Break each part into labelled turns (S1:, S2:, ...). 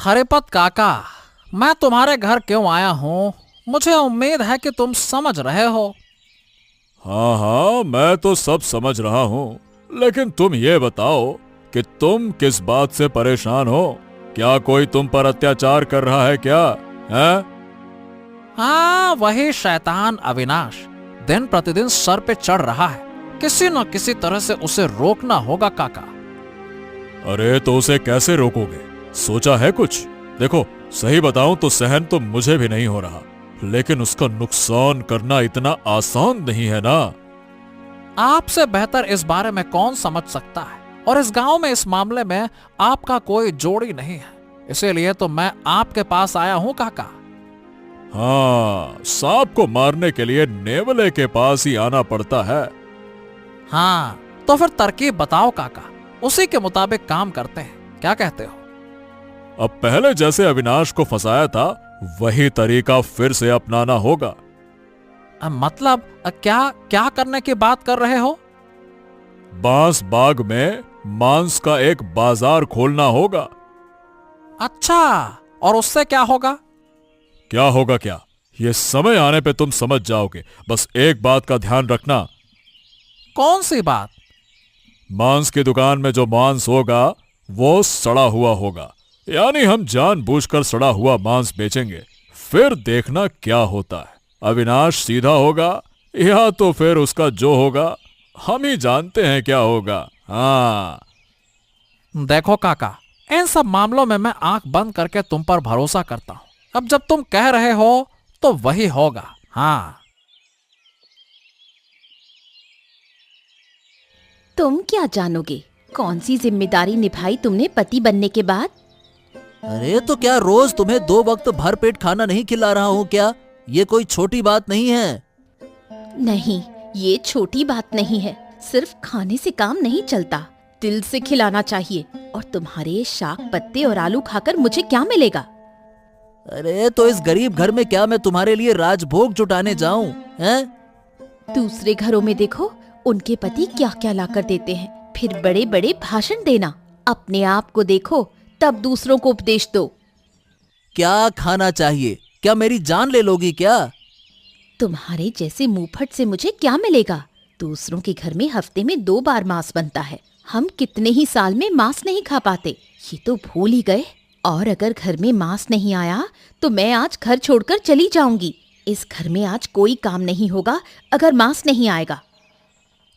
S1: हरिपत काका, मैं तुम्हारे घर क्यों आया हूँ, मुझे उम्मीद है कि तुम समझ रहे हो।
S2: हाँ हाँ, मैं तो सब समझ रहा हूँ, लेकिन तुम ये बताओ कि तुम किस बात से परेशान हो। क्या कोई तुम पर अत्याचार कर रहा है क्या? है?
S1: हाँ, वही शैतान अविनाश दिन प्रतिदिन सर पे चढ़ रहा है। किसी न किसी तरह से उसे रोकना होगा काका।
S2: अरे तो उसे कैसे रोकोगे? सोचा है कुछ? देखो, सही बताऊं तो सहन तो मुझे भी नहीं हो रहा, लेकिन उसका नुकसान करना इतना आसान नहीं है ना।
S1: आपसे बेहतर इस बारे में कौन समझ सकता है, और इस गांव में इस मामले में आपका कोई जोड़ी नहीं है, इसीलिए तो मैं आपके पास आया हूं काका।
S2: हाँ, सांप को मारने के लिए नेवले के पास ही आना पड़ता है।
S1: हाँ, तो फिर तरकीब बताओ काका, उसी के मुताबिक काम करते हैं, क्या कहते हो?
S2: अब पहले जैसे अविनाश को फंसाया था, वही तरीका फिर से अपनाना होगा।
S1: मतलब क्या क्या करने की बात कर रहे हो?
S2: बांस बाग में मांस का एक बाजार खोलना होगा।
S1: अच्छा, और उससे क्या होगा?
S2: क्या होगा क्या, ये समय आने पे तुम समझ जाओगे। बस एक बात का ध्यान रखना।
S1: कौन सी बात?
S2: मांस की दुकान में जो मांस होगा वो सड़ा हुआ होगा, यानी हम जानबूझकर सड़ा हुआ मांस बेचेंगे। फिर देखना क्या होता है। अविनाश सीधा होगा या तो फिर उसका जो होगा हम ही जानते हैं क्या होगा। हाँ,
S1: देखो काका, इन सब मामलों में मैं आंख बंद करके तुम पर भरोसा करता हूं। अब जब तुम कह रहे हो तो वही होगा। हाँ।
S3: तुम क्या जानोगे, कौन सी जिम्मेदारी निभाई तुमने पति बनने के बाद?
S4: अरे तो क्या रोज तुम्हें 2 वक्त भर पेट खाना नहीं खिला रहा हूँ क्या? ये कोई छोटी बात नहीं है।
S3: नहीं, ये छोटी बात नहीं है। सिर्फ खाने से काम नहीं चलता, दिल से खिलाना चाहिए। और तुम्हारे शाक पत्ते और आलू खाकर मुझे क्या मिलेगा?
S4: अरे तो इस गरीब घर में क्या मैं तुम्हारे लिए राजभोग जुटाने जाऊं? हैं?
S3: दूसरे घरों में देखो, उनके पति क्या क्या लाकर देते हैं, फिर बड़े बड़े भाषण देना। अपने आप को देखो, तब दूसरों को उपदेश दो।
S4: क्या खाना चाहिए? क्या मेरी जान ले लोगी क्या?
S3: तुम्हारे जैसे मुंहफट से मुझे क्या मिलेगा? दूसरों के घर में हफ्ते में 2 बार मांस बनता है, हम कितने ही साल में मांस नहीं खा पाते, ये तो भूल ही गए। और अगर घर में मांस नहीं आया तो मैं आज घर छोड़कर चली जाऊंगी। इस घर में आज कोई काम नहीं होगा अगर मांस नहीं आएगा।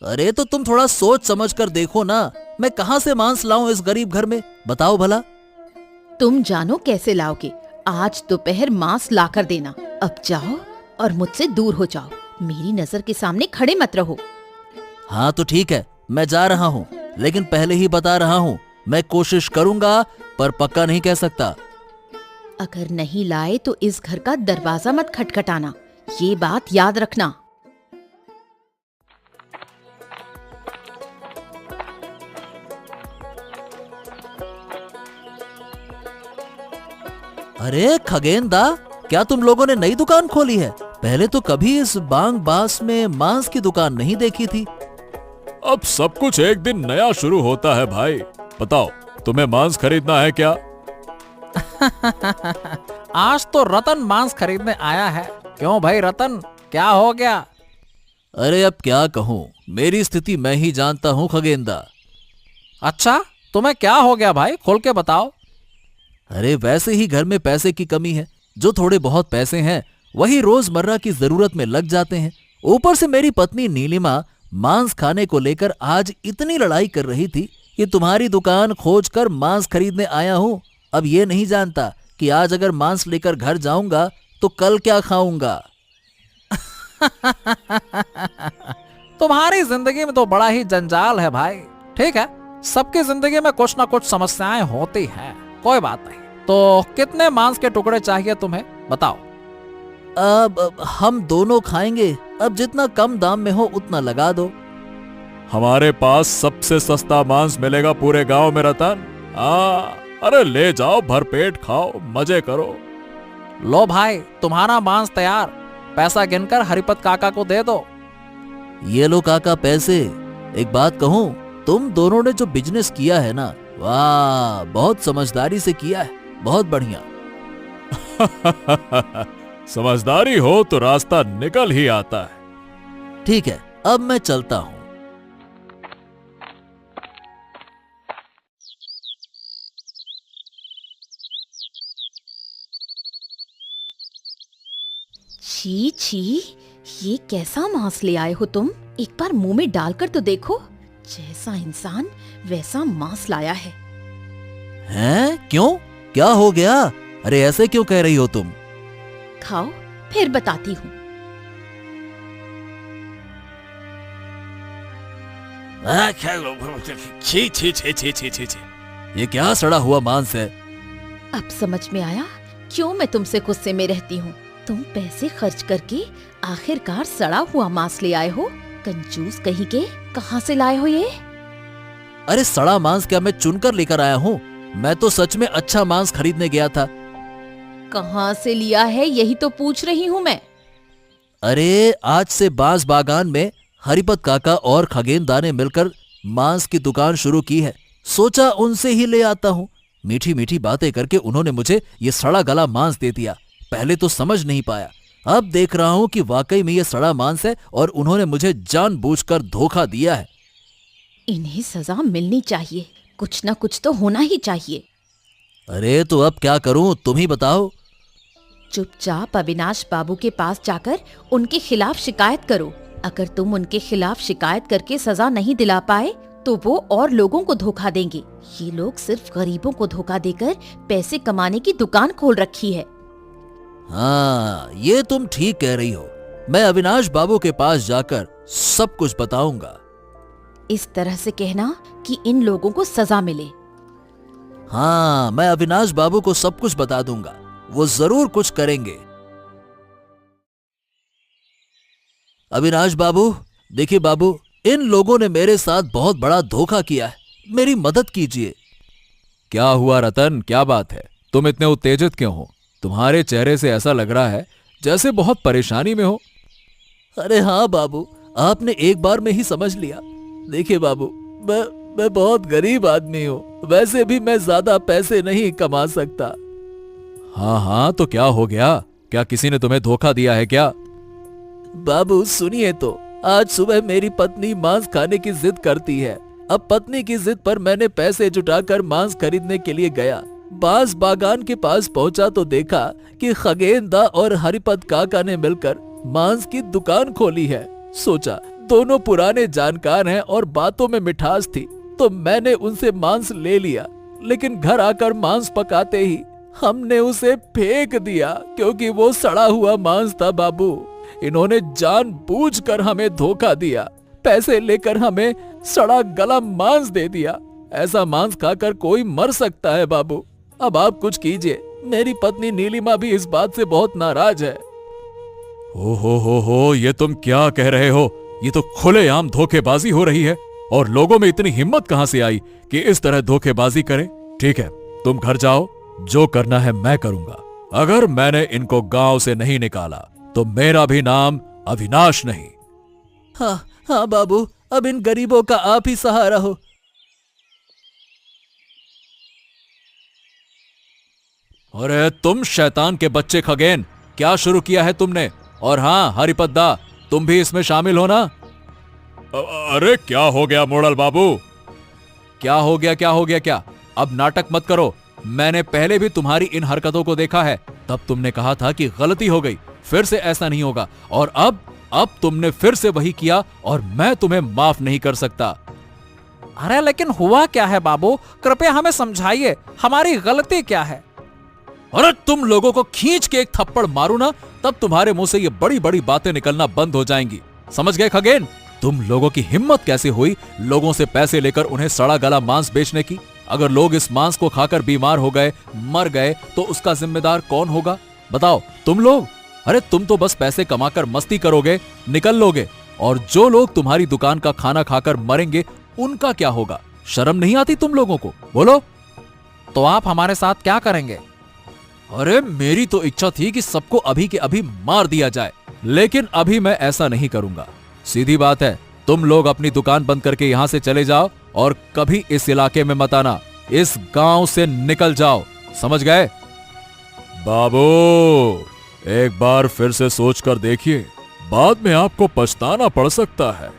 S4: अरे तो तुम थोड़ा सोच समझ कर देखो ना, मैं कहाँ से मांस लाऊं इस गरीब घर में, बताओ भला।
S3: तुम जानो कैसे लाओगे, आज दोपहर मांस लाकर देना। अब जाओ और मुझसे दूर हो जाओ, मेरी नजर के सामने खड़े मत रहो।
S4: हाँ तो ठीक है, मैं जा रहा हूँ, लेकिन पहले ही बता रहा हूँ, मैं कोशिश करूंगा पर पक्का नहीं कह सकता।
S3: अगर नहीं लाए तो इस घर का दरवाजा मत खटखटाना, ये बात याद रखना।
S4: अरे खगेन दा, क्या तुम लोगों ने नई दुकान खोली है? पहले तो कभी इस बांग बास में मांस की दुकान नहीं देखी थी।
S2: अब सब कुछ एक दिन नया शुरू होता है भाई। बताओ, तुम्हें मांस खरीदना है क्या?
S1: आज तो रतन मांस खरीदने आया है। क्यों भाई रतन, क्या हो गया?
S4: अरे अब क्या कहूँ, मेरी स्थिति मैं ही जानता हूँ खगेंदा।
S1: अच्छा, तुम्हें क्या हो गया भाई, खोल के बताओ।
S4: अरे वैसे ही घर में पैसे की कमी है। जो थोड़े बहुत पैसे हैं वही रोजमर्रा की जरूरत में लग जाते हैं। ऊपर से मेरी पत्नी नीलिमा मांस खाने को लेकर आज इतनी लड़ाई कर रही थी कि तुम्हारी दुकान खोजकर मांस खरीदने आया हूँ। अब ये नहीं जानता कि आज अगर मांस लेकर घर जाऊंगा तो कल क्या खाऊंगा।
S1: तुम्हारी जिंदगी में तो बड़ा ही जंजाल है भाई। ठीक है, सबकी जिंदगी में कुछ ना कुछ समस्याएं होती हैं, कोई बात नहीं। तो कितने मांस के टुकड़े चाहिए तुम्हें, बताओ।
S4: अब हम दोनों खाएंगे, अब जितना कम दाम में हो उतना लगा दो।
S2: हमारे पास सबसे सस्ता मांस मिलेगा पूरे गांव में रतन। हाँ, अरे ले जाओ, भरपेट खाओ, मजे करो।
S1: लो भाई, तुम्हारा मांस तैयार। पैसा गिनकर हरिपत काका को दे दो।
S4: ये लो काका पैसे। एक बात कहूँ, तुम दोनों ने जो बिजनेस किया है ना, वाह, बहुत समझदारी से किया है। बहुत बढ़िया।
S2: समझदारी हो तो रास्ता निकल ही आता है।
S4: ठीक है, अब मैं चलता हूं।
S3: छी छी, ये कैसा मांस ले आए हो तुम? एक बार मुंह में डालकर तो देखो। जैसा इंसान वैसा मांस लाया है।
S4: हैं? क्यों? क्या हो गया? अरे ऐसे क्यों कह रही हो तुम?
S3: खाओ, फिर बताती हूँ।
S4: छी छी छी छी छी छी छी, ये क्या सड़ा हुआ मांस है?
S3: अब समझ में आया क्यों मैं तुमसे गुस्से में रहती हूँ। तुम पैसे खर्च करके आखिरकार सड़ा हुआ मांस ले आए हो। कंजूस कहीं के, कहाँ से लाए हो ये?
S4: अरे सड़ा मांस क्या मैं चुनकर लेकर आया हूँ? मैं तो सच में अच्छा मांस खरीदने गया था।
S3: कहाँ से लिया है यही तो पूछ रही हूँ मैं।
S4: अरे आज से बांस बागान में हरिपत काका और खगेनदा ने मिलकर मांस की दुकान शुरू की है। सोचा उनसे ही ले आता हूँ। मीठी मीठी बातें करके उन्होंने मुझे ये सड़ा गला मांस दे दिया। पहले तो समझ नहीं पाया, अब देख रहा हूँ कि वाकई में ये सड़ा मांस है और उन्होंने मुझे जानबूझकर धोखा दिया है।
S3: इन्हें सजा मिलनी चाहिए, कुछ ना कुछ तो होना ही चाहिए।
S4: अरे तो अब क्या करूं, तुम ही बताओ।
S3: चुपचाप अविनाश बाबू के पास जाकर उनके खिलाफ शिकायत करो। अगर तुम उनके खिलाफ शिकायत करके सजा नहीं दिला पाए तो वो और लोगों को धोखा देंगे। ये लोग सिर्फ गरीबों को धोखा देकर पैसे कमाने की दुकान खोल रखी है।
S4: हाँ, ये तुम ठीक कह रही हो। मैं अविनाश बाबू के पास जाकर सब कुछ बताऊंगा।
S3: इस तरह से कहना कि इन लोगों को सजा मिले।
S4: हाँ, मैं अविनाश बाबू को सब कुछ बता दूंगा, वो जरूर कुछ करेंगे। अविनाश बाबू, देखिए बाबू, इन लोगों ने मेरे साथ बहुत बड़ा धोखा किया है, मेरी मदद कीजिए।
S2: क्या हुआ रतन, क्या बात है? तुम इतने उत्तेजित क्यों हो? तुम्हारे चेहरे से ऐसा लग रहा है जैसे बहुत परेशानी में हो।
S4: अरे हाँ बाबू, आपने एक बार में ही समझ लिया। देखिए बाबू, मैं बहुत गरीब आदमी हूँ। वैसे भी मैं ज्यादा पैसे नहीं कमा सकता।
S2: हाँ हाँ, तो क्या हो गया? क्या किसी ने तुम्हें धोखा दिया है क्या?
S4: बाबू सुनिए तो, आज सुबह मेरी पत्नी मांस खाने की जिद करती है। अब पत्नी की जिद पर मैंने पैसे जुटाकर मांस खरीदने के लिए गया। बांस बागान के पास पहुंचा तो देखा कि खगेनदा और हरिपत काका ने मिलकर मांस की दुकान खोली है। सोचा दोनों पुराने जानकार हैं और बातों में मिठास थी, तो मैंने उनसे मांस ले लिया। लेकिन घर आकर मांस पकाते ही हमने उसे फेंक दिया, क्योंकि वो सड़ा हुआ मांस था बाबू। इन्होंने जानबूझकर हमें धोखा दिया, पैसे लेकर हमें सड़ा गला मांस दे दिया। ऐसा मांस खाकर कोई मर सकता है बाबू। अब आप कुछ कीजिए। मेरी पत्नी नीलिमा भी इस बात से बहुत नाराज है।
S2: हो, ये तुम क्या कह रहे हो? ये तो खुलेआम धोखेबाजी हो रही है। और लोगों में इतनी हिम्मत कहां से आई कि इस तरह धोखेबाजी करें? ठीक है, तुम घर जाओ, जो करना है मैं करूंगा। अगर मैंने इनको गांव से नहीं निकाला तो मेरा भी नाम अविनाश नहीं।
S4: हाँ बाबू, अब इन गरीबों का आप ही सहारा हो।
S2: अरे तुम शैतान के बच्चे खगेन, क्या शुरू किया है तुमने? और हाँ हरिपद्दा, तुम भी इसमें शामिल हो ना? अरे क्या हो गया मोड़ल बाबू? क्या हो गया क्या? अब नाटक मत करो। मैंने पहले भी तुम्हारी इन हरकतों को देखा है। तब तुमने कहा था कि गलती हो गई, फिर से ऐसा नहीं होगा। और अब तुमने फिर से वही किया और मैं तुम्हें माफ नहीं कर सकता।
S1: अरे लेकिन हुआ क्या है बाबू? कृपया हमें समझाइए, हमारी गलती क्या है?
S2: अरे तुम लोगों को खींच के एक थप्पड़ मारू ना, तब तुम्हारे मुंह से ये बड़ी बड़ी बातें निकलना बंद हो जाएंगी। समझ गए खगेन? तुम लोगों की हिम्मत कैसे हुई लोगों से पैसे लेकर उन्हें सड़ा गला मांस बेचने की? अगर लोग इस मांस को खाकर बीमार हो गए, मर गए, तो उसका जिम्मेदार कौन होगा? बताओ तुम लोग। अरे तुम तो बस पैसे कमाकर मस्ती करोगे, निकल लोगे। और जो लोग तुम्हारी दुकान का खाना खाकर मरेंगे, उनका क्या होगा? शर्म नहीं आती तुम लोगों को? बोलो।
S1: तो आप हमारे साथ क्या करेंगे?
S2: अरे मेरी तो इच्छा थी कि सबको अभी के अभी मार दिया जाए, लेकिन अभी मैं ऐसा नहीं करूंगा। सीधी बात है, तुम लोग अपनी दुकान बंद करके यहां से चले जाओ और कभी इस इलाके में मत आना। इस गांव से निकल जाओ,
S4: समझ गए?
S2: बाबू, एक बार फिर से सोच कर देखिए, बाद में आपको पछताना पड़ सकता है।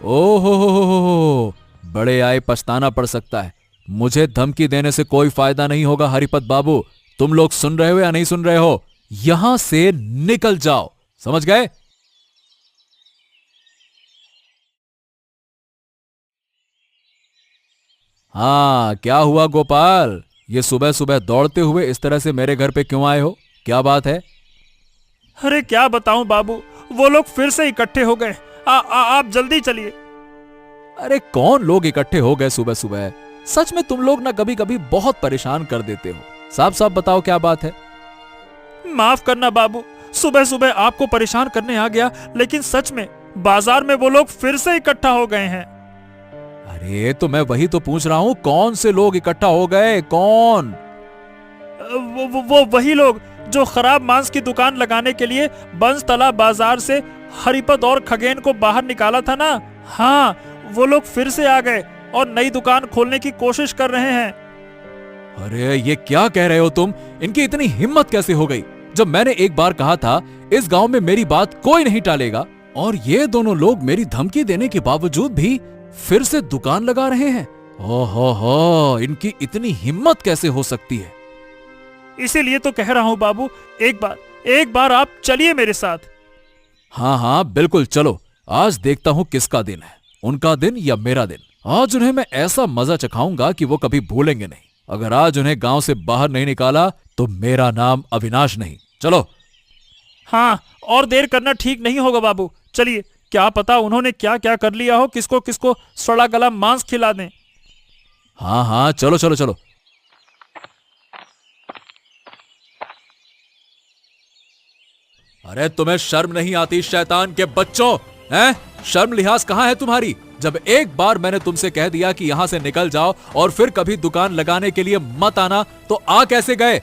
S4: ओहो हो, बड़े आए पछताना पड़ सकता है। मुझे धमकी देने से कोई फायदा नहीं होगा हरिपत बाबू। तुम लोग सुन रहे हो या नहीं सुन रहे हो? यहां से निकल जाओ, समझ गए? हाँ, क्या हुआ गोपाल? ये सुबह सुबह दौड़ते हुए इस तरह से मेरे घर पे क्यों आए हो? क्या बात है?
S5: अरे क्या बताऊं बाबू, वो लोग फिर से इकट्ठे हो गए। आप जल्दी चलिए।
S4: अरे कौन लोग इकट्ठे हो गए सुबह सुबह? सच में तुम लोग ना कभी कभी बहुत परेशान कर देते हो। साफ साफ बताओ क्या बात है?
S5: माफ करना बाबू, सुबह सुबह आपको परेशान करने आ गया, लेकिन सच में बाजार में वो लोग फिर से इकट्ठा हो गए हैं।
S4: अरे तो मैं वही तो पूछ रहा हूं, कौन से लोग इकट्ठा हो गए? कौन?
S5: वो वही लोग जो खराब मांस की दुकान लगाने के लिए बंसतला बाजार से हरिपत और खगेन को बाहर निकाला था ना। हाँ, वो लोग फिर से आ गए और नई दुकान खोलने की कोशिश कर रहे हैं।
S4: अरे ये क्या कह रहे हो तुम? इनकी इतनी हिम्मत कैसे हो गई? जब मैंने एक बार कहा था इस गांव में मेरी बात कोई नहीं टालेगा, और ये दोनों लोग मेरी धमकी देने के बावजूद भी फिर से दुकान लगा रहे हैं। ओहो, इनकी इतनी हिम्मत कैसे हो सकती है?
S5: इसीलिए तो कह रहा हूं बाबू, एक बार आप चलिए मेरे साथ।
S4: हाँ हाँ बिल्कुल चलो। आज देखता हूं किसका दिन है, उनका दिन या मेरा दिन। आज उन्हें मैं ऐसा मजा चखाऊंगा कि वो कभी भूलेंगे नहीं। अगर आज उन्हें गांव से बाहर नहीं निकाला तो मेरा नाम अविनाश नहीं। चलो।
S5: हाँ, और देर करना ठीक नहीं होगा बाबू, चलिए। क्या पता उन्होंने क्या क्या कर लिया हो, किसको किसको सड़ा गला मांस खिला दें।
S4: हाँ हाँ चलो चलो चलो। अरे तुम्हें शर्म नहीं आती शैतान के बच्चों? हैं? शर्म लिहाज कहां है तुम्हारी? जब एक बार मैंने तुमसे कह दिया कि यहां से निकल जाओ और फिर कभी दुकान लगाने के लिए मत आना, तो आ कैसे गए?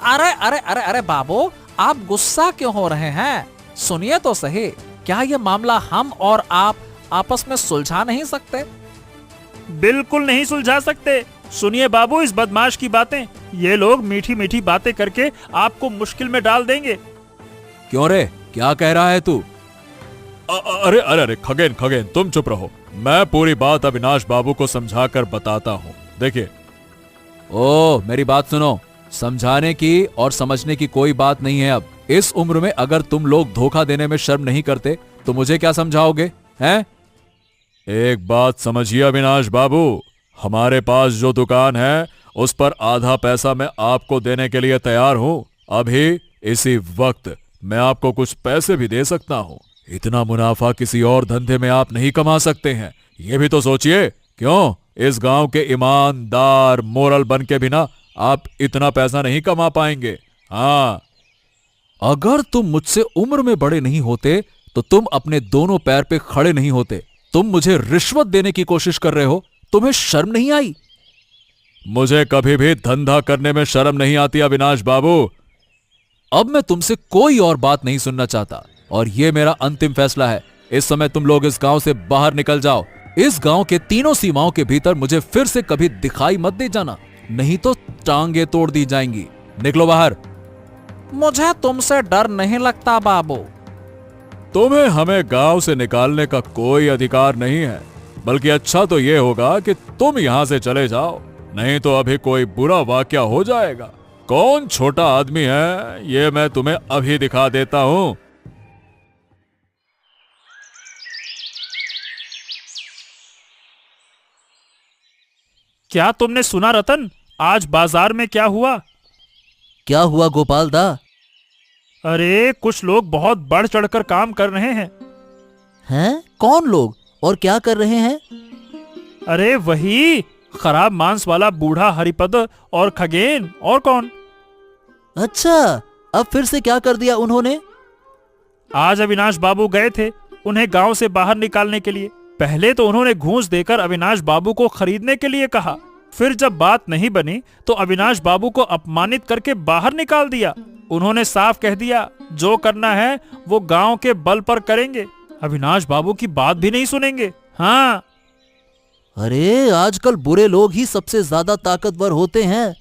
S1: अरे अरे अरे अरे बाबू, आप गुस्सा क्यों हो रहे हैं? सुनिए तो सही, क्या ये मामला हम और आप आपस में सुलझा नहीं सकते?
S5: बिल्कुल नहीं सुलझा सकते। सुनिए बाबू इस बदमाश की बातें। ये लोग मीठी मीठी बातें करके आपको मुश्किल में डाल देंगे।
S4: क्यों रे, क्या कह रहा है तू?
S2: अरे अरे अरे खगेन खगेन, तुम चुप रहो। मैं पूरी बात अविनाश बाबू को समझाकर बताता हूँ। देखिए।
S4: ओ मेरी बात सुनो, समझाने की और समझने की कोई बात नहीं है। अब इस उम्र में अगर तुम लोग धोखा देने में शर्म नहीं करते तो मुझे क्या समझाओगे? हैं?
S2: एक बात समझिए अविनाश बाबू, हमारे पास जो दुकान है उस पर आधा पैसा मैं आपको देने के लिए तैयार हूं। अभी इसी वक्त मैं आपको कुछ पैसे भी दे सकता हूं। इतना मुनाफा किसी और धंधे में आप नहीं कमा सकते हैं, ये भी तो सोचिए। क्यों? इस गांव के ईमानदार मोरल बन के बिना आप इतना पैसा नहीं कमा पाएंगे। हाँ,
S4: अगर तुम मुझसे उम्र में बड़े नहीं होते तो तुम अपने दोनों पैर पे खड़े नहीं होते। तुम मुझे रिश्वत देने की कोशिश कर रहे हो, तुम्हें शर्म नहीं आई?
S2: मुझे कभी भी धंधा करने में शर्म नहीं आती अविनाश बाबू।
S4: अब मैं तुमसे कोई और बात नहीं सुनना चाहता और यह मेरा अंतिम फैसला है। इस समय तुम लोग इस गांव से बाहर निकल जाओ। इस गांव के तीनों सीमाओं के भीतर मुझे फिर से कभी दिखाई मत दे जाना, नहीं तो टांगे तोड़ दी जाएंगी। निकलो बाहर।
S1: मुझे तुमसे डर नहीं लगता बाबू।
S2: तुम्हें हमें गांव से निकालने का कोई अधिकार नहीं है, बल्कि अच्छा तो यह होगा कि तुम यहां से चले जाओ, नहीं तो अभी कोई बुरा वाकया हो जाएगा। कौन छोटा आदमी है ये मैं तुम्हें अभी दिखा देता हूं।
S5: क्या तुमने सुना रतन, आज बाजार में क्या हुआ?
S4: क्या हुआ गोपाल दा?
S5: अरे कुछ लोग बहुत बढ़ चढ़कर काम कर रहे हैं।
S4: हैं? कौन लोग और क्या कर रहे हैं?
S5: अरे वही खराब मांस वाला बूढ़ा हरिपद और खगेन, और कौन?
S4: अच्छा, अब फिर से क्या कर दिया उन्होंने?
S5: आज अविनाश बाबू गए थे उन्हें गांव से बाहर निकालने के लिए। पहले तो उन्होंने घूंस देकर अविनाश बाबू को खरीदने के लिए कहा, फिर जब बात नहीं बनी तो अविनाश बाबू को अपमानित करके बाहर निकाल दिया। उन्होंने साफ कह दिया जो करना है वो गांव के बल पर करेंगे, अविनाश बाबू की बात भी नहीं सुनेंगे। हाँ,
S4: अरे आजकल बुरे लोग ही सबसे ज्यादा ताकतवर होते हैं।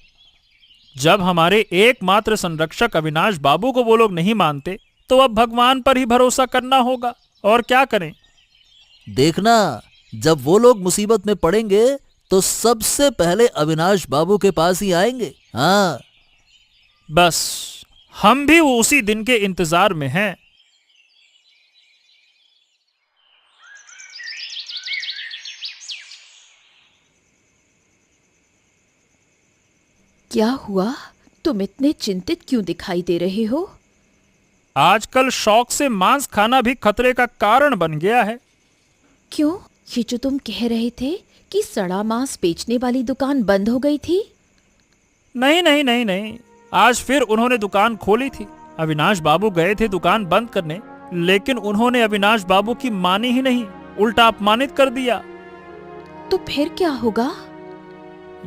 S5: जब हमारे एकमात्र संरक्षक अविनाश बाबू को वो लोग नहीं मानते, तो अब भगवान पर ही भरोसा करना होगा। और क्या करें?
S4: देखना, जब वो लोग मुसीबत में पड़ेंगे तो सबसे पहले अविनाश बाबू के पास ही आएंगे। हाँ,
S5: बस हम भी उसी दिन के इंतजार में हैं।
S3: क्या हुआ? तुम इतने चिंतित क्यों दिखाई दे रहे हो?
S5: आजकल शौक से मांस खाना भी खतरे का कारण बन गया है।
S3: क्यों? ये जो तुम कह रहे थे कि सड़ा मांस बेचने वाली दुकान बंद हो गई थी।
S5: नहीं नहीं नहीं नहीं, आज फिर उन्होंने दुकान खोली थी। अविनाश बाबू गए थे दुकान बंद करने, लेकिन उन्होंने अविनाश बाबू की मानी ही नहीं, उल्टा अपमानित कर दिया।
S3: तो फिर क्या होगा?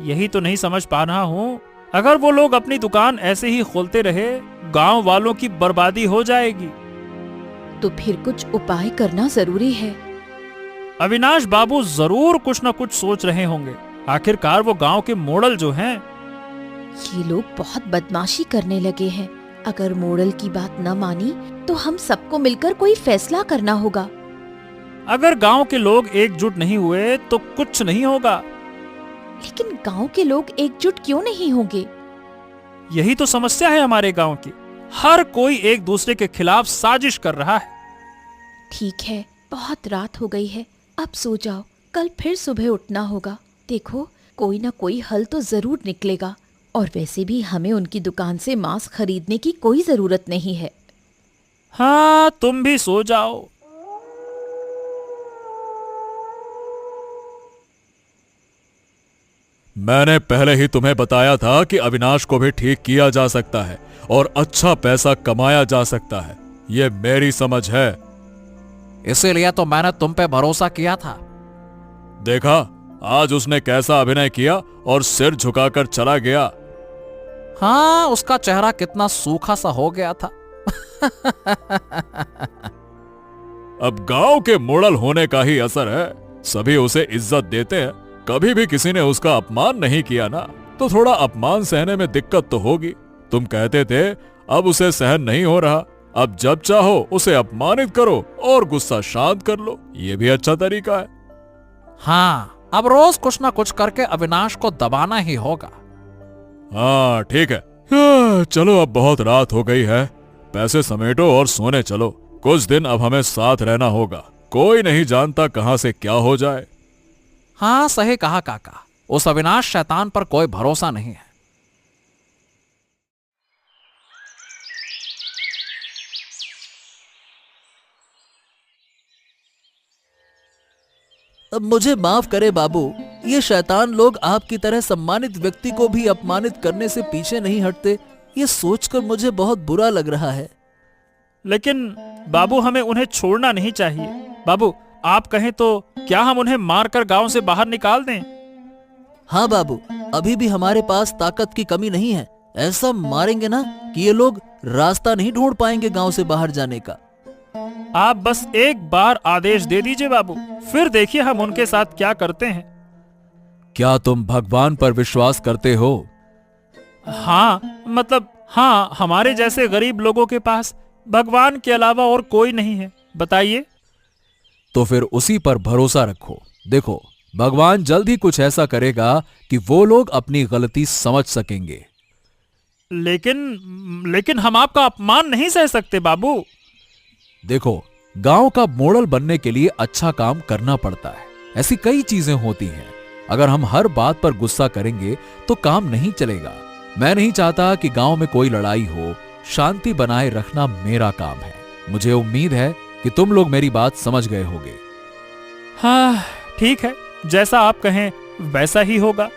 S5: यही तो नहीं समझ पा रहा हूँ। अगर वो लोग अपनी दुकान ऐसे ही खोलते रहे, गांव वालों की बर्बादी हो जाएगी।
S3: तो फिर कुछ उपाय करना जरूरी है।
S5: अविनाश बाबू जरूर कुछ न कुछ सोच रहे होंगे। आखिरकार वो गांव के मोड़ल जो हैं।
S3: ये लोग बहुत बदमाशी करने लगे हैं। अगर मोड़ल की बात न मानी तो हम सबको मिलकर कोई फैसला करना होगा।
S5: अगर गांव के लोग एकजुट नहीं हुए तो कुछ नहीं होगा।
S3: लेकिन गांव के लोग एकजुट क्यों नहीं होंगे?
S5: यही तो समस्या है हमारे गांव की। हर कोई एक दूसरे के खिलाफ साजिश कर रहा है।
S3: ठीक है, बहुत रात हो गई है, अब सो जाओ। कल फिर सुबह उठना होगा। देखो, कोई ना कोई हल तो जरूर निकलेगा। और वैसे भी हमें उनकी दुकान से मांस खरीदने की कोई जरूरत नहीं है।
S5: हाँ, तुम भी सो जाओ।
S2: मैंने पहले ही तुम्हें बताया था कि अविनाश को भी ठीक किया जा सकता है और अच्छा पैसा कमाया जा सकता है। ये मेरी समझ है।
S1: इसीलिए तो मैंने तुम पे भरोसा किया था।
S2: देखा, आज उसने कैसा अभिनय किया और सिर झुकाकर चला गया।
S1: हाँ, उसका चेहरा कितना सूखा सा हो गया था।
S2: अब गांव के मोड़ल होने का ही असर है। सभी उसे इज्जत देते हैं। कभी भी किसी ने उसका अपमान नहीं किया ना, तो थोड़ा अपमान सहने में दिक्कत तो होगी। तुम कहते थे अब उसे सहन नहीं हो रहा। अब जब चाहो उसे अपमानित करो और गुस्सा शांत कर लो। ये भी अच्छा तरीका है।
S1: हाँ, अब रोज कुछ ना कुछ करके अविनाश को दबाना ही होगा।
S2: हाँ ठीक है। चलो, अब बहुत रात हो गई है। पैसे समेटो और सोने चलो। कुछ दिन अब हमें साथ रहना होगा। कोई नहीं जानता कहां से क्या हो जाए।
S1: हाँ, सही कहा काका। उस अविनाश शैतान पर कोई भरोसा नहीं है।
S4: अब मुझे माफ करे बाबू, ये शैतान लोग आपकी तरह सम्मानित व्यक्ति को भी अपमानित करने से पीछे नहीं हटते। ये सोचकर मुझे बहुत बुरा लग रहा है।
S5: लेकिन बाबू, हमें उन्हें छोड़ना नहीं चाहिए। बाबू, आप कहें तो क्या हम उन्हें मारकर गांव से बाहर निकाल दें?
S4: हाँ बाबू, अभी भी हमारे पास ताकत की कमी नहीं है। ऐसा मारेंगे ना कि ये लोग रास्ता नहीं ढूंढ पाएंगे गांव से बाहर जाने का।
S5: आप बस एक बार आदेश दे दीजिए बाबू, फिर देखिए हम उनके साथ क्या करते हैं।
S2: क्या तुम भगवान पर विश्वास करते हो?
S5: हाँ, मतलब हाँ, हमारे जैसे गरीब लोगों के पास भगवान के अलावा और कोई नहीं है। बताइए।
S2: तो फिर उसी पर भरोसा रखो। देखो, भगवान जल्द ही कुछ ऐसा करेगा कि वो लोग अपनी गलती समझ सकेंगे।
S5: लेकिन हम आपका अपमान नहीं सह सकते बाबू।
S2: देखो, गांव का मॉडल बनने के लिए अच्छा काम करना पड़ता है। ऐसी कई चीजें होती हैं। अगर हम हर बात पर गुस्सा करेंगे तो काम नहीं चलेगा। मैं नहीं चाहता कि गांव में कोई लड़ाई हो। शांति बनाए रखना मेरा काम है। मुझे उम्मीद है कि तुम लोग मेरी बात समझ गए होंगे।
S5: हाँ ठीक है, जैसा आप कहें वैसा ही होगा।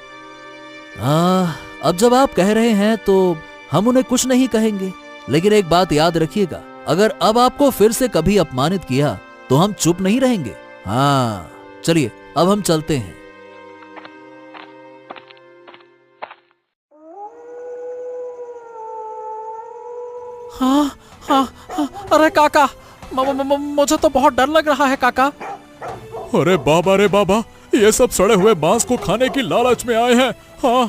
S4: अब जब आप कह रहे हैं तो हम उन्हें कुछ नहीं कहेंगे। लेकिन एक बात याद रखिएगा, अगर अब आपको फिर से कभी अपमानित किया तो हम चुप नहीं रहेंगे। हाँ, चलिए अब हम चलते हैं।
S1: हाँ हाँ हाँ, अरे काका, मुझे तो बहुत डर लग रहा है काका।
S2: अरे बाबा रे बाबा, ये सब सड़े हुए मांस को खाने की लालच में आए हैं। हाँ,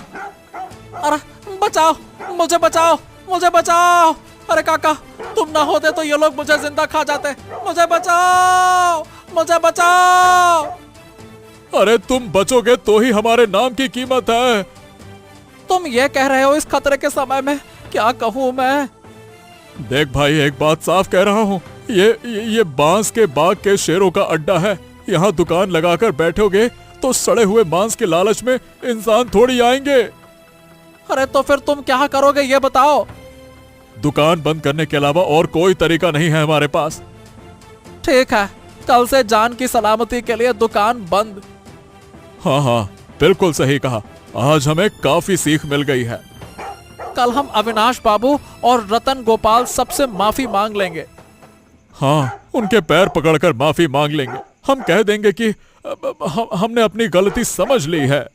S1: अरे बचाओ मुझे बचाओ, मुझे बचाओ। अरे काका, तुम ना होते तो ये लोग मुझे जिंदा खा जाते। मुझे बचाओ, मुझे बचाओ।
S2: अरे तुम बचोगे तो ही हमारे नाम की कीमत है।
S1: तुम ये कह रहे हो इस खतरे के समय में, क्या कहूँ मैं।
S2: देख भाई, एक बात साफ कह रहा हूँ, ये बांस के बाग के शेरों का अड्डा है। यहाँ दुकान लगाकर बैठोगे तो सड़े हुए मांस के लालच में इंसान थोड़ी आएंगे।
S1: अरे तो फिर तुम क्या करोगे ये बताओ।
S2: दुकान बंद करने के अलावा और कोई तरीका नहीं है हमारे पास।
S1: ठीक है, कल से जान की सलामती के लिए दुकान बंद।
S2: हाँ हाँ, बिल्कुल सही कहा। आज हमें काफी सीख मिल गई है।
S1: कल हम अविनाश बाबू और रतन गोपाल सबसे माफी मांग लेंगे।
S2: हाँ, उनके पैर पकड़कर माफी मांग लेंगे। हम कह देंगे कि हमने अपनी गलती समझ ली है।